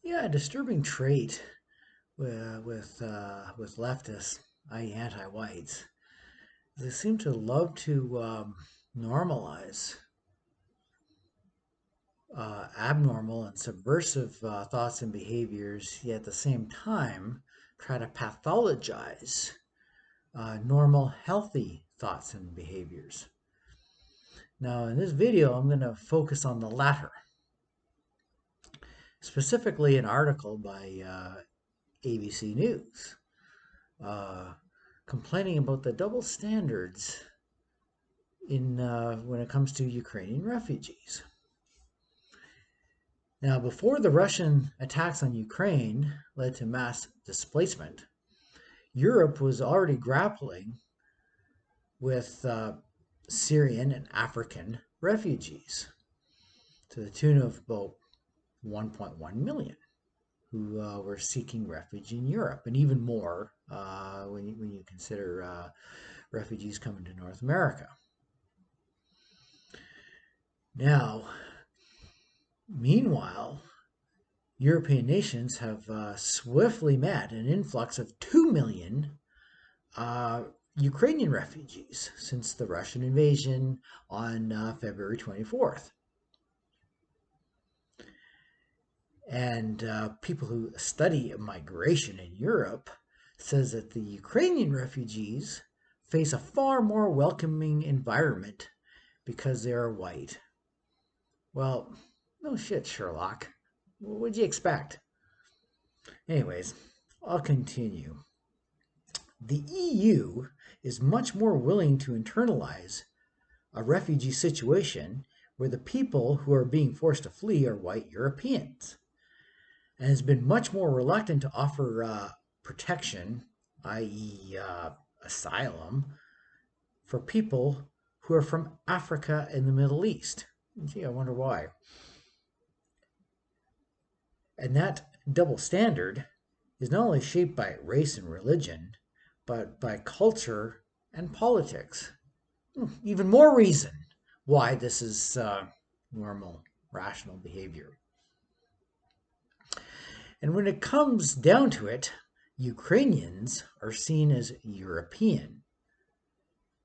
Yeah, a disturbing trait with leftists, i.e., anti-whites. They seem to love to normalize abnormal and subversive thoughts and behaviors, yet at the same time try to pathologize normal, healthy thoughts and behaviors. Now, in this video, I'm going to focus on the latter, specifically an article by ABC News uh, complaining about the double standards in when it comes to Ukrainian refugees. Now, before the Russian attacks on Ukraine led to mass displacement, Europe was already grappling with Syrian and African refugees to the tune of about 1.1 million who were seeking refuge in Europe, and even more when you consider refugees coming to North America. Now, meanwhile, European nations have swiftly met an influx of 2 million Ukrainian refugees since the Russian invasion on February 24th. And people who study migration in Europe says that the Ukrainian refugees face a far more welcoming environment because they are white. Well, no shit, Sherlock. What'd you expect? Anyways, I'll continue. The EU is much more willing to internalize a refugee situation where the people who are being forced to flee are white Europeans, and has been much more reluctant to offer protection, i.e., asylum, for people who are from Africa and the Middle East. Gee, I wonder why. And that double standard is not only shaped by race and religion, but by culture and politics. Even more reason why this is normal, rational behavior. And when it comes down to it, Ukrainians are seen as European,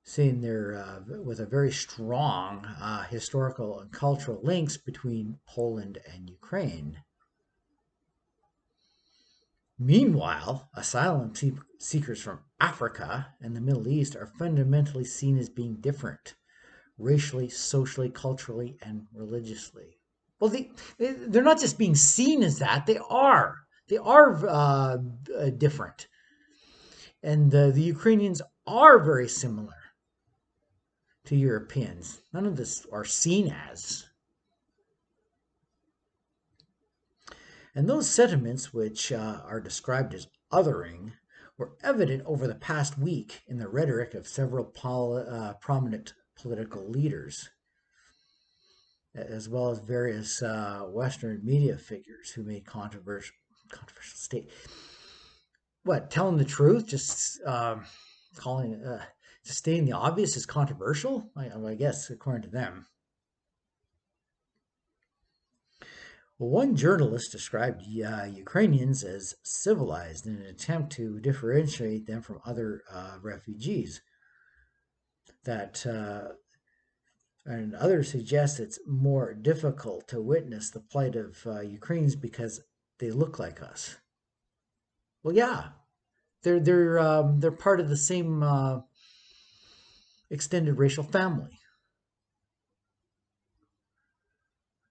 saying they're with a very strong historical and cultural links between Poland and Ukraine. Meanwhile, asylum seekers from Africa and the Middle East are fundamentally seen as being different, racially, socially, culturally, and religiously. Well, they're not just being seen as that, they are. They are different. And the Ukrainians are very similar to Europeans. None of this are seen as. And those sentiments, which are described as othering, were evident over the past week in the rhetoric of several prominent political leaders, as well as various Western media figures who made controversial statements. What, telling the truth, just just stating the obvious is controversial? I guess, according to them. Well, one journalist described Ukrainians as civilized in an attempt to differentiate them from other refugees. And others suggest it's more difficult to witness the plight of Ukrainians because they look like us. Well, yeah, they're part of the same extended racial family.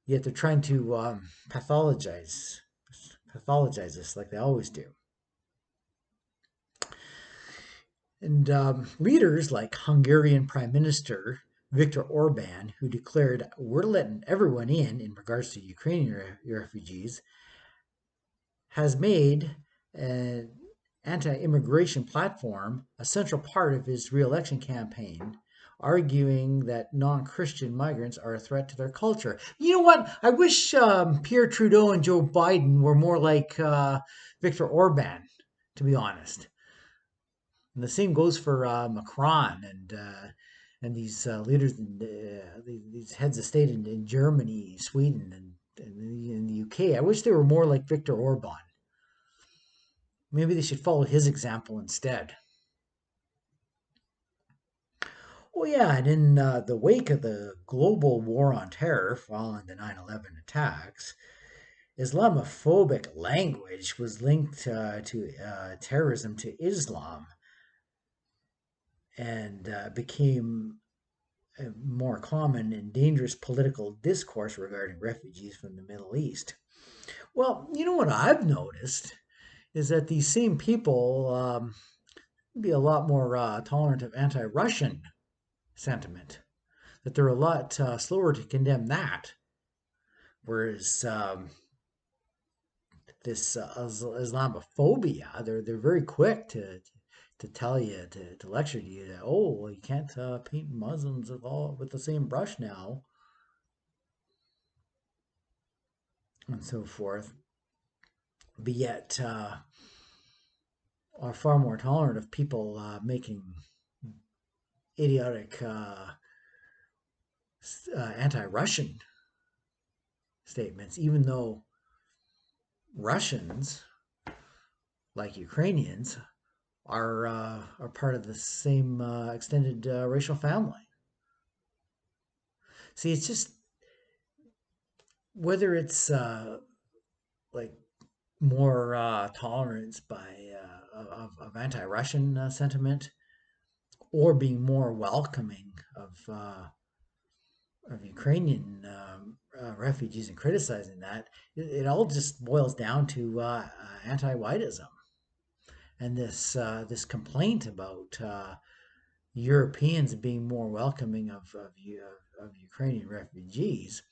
Yet they're trying to pathologize us like they always do. And leaders like Hungarian Prime Minister Viktor Orban, who declared, "We're letting everyone in regards to Ukrainian refugees, has made an anti-immigration platform a central part of his re-election campaign, arguing that non-Christian migrants are a threat to their culture." You know what? I wish Pierre Trudeau and Joe Biden were more like Viktor Orban, to be honest. And the same goes for Macron and these leaders, these heads of state in Germany, Sweden, and in the UK okay. I wish they were more like Viktor Orban. Maybe they should follow his example instead. Well, yeah, and in the wake of the global war on terror following the 9/11 attacks, Islamophobic language was linked to terrorism to Islam and became a more common and dangerous political discourse regarding refugees from the Middle East. Well, you know what I've noticed is that these same people be a lot more tolerant of anti Russian sentiment, that they're a lot slower to condemn that. Whereas this Islamophobia, they're very quick to tell you to lecture to you that, oh, well, you can't paint Muslims all with the same brush now, and so forth. But yet are far more tolerant of people making idiotic anti-Russian statements, even though Russians, like Ukrainians, are part of the same extended racial family. See, it's just whether it's like more tolerance of anti-Russian sentiment, or being more welcoming of Ukrainian refugees and criticizing that, it all just boils down to anti-whiteism and this complaint about Europeans being more welcoming of Ukrainian refugees.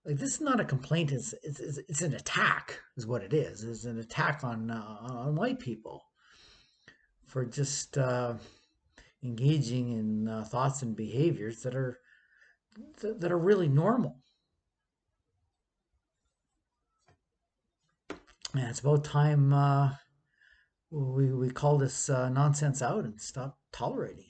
Like, this is not a complaint; it's an attack, is what it is. It's an attack on white people for just engaging in thoughts and behaviors that are really normal. And it's about time we call this nonsense out and stop tolerating it.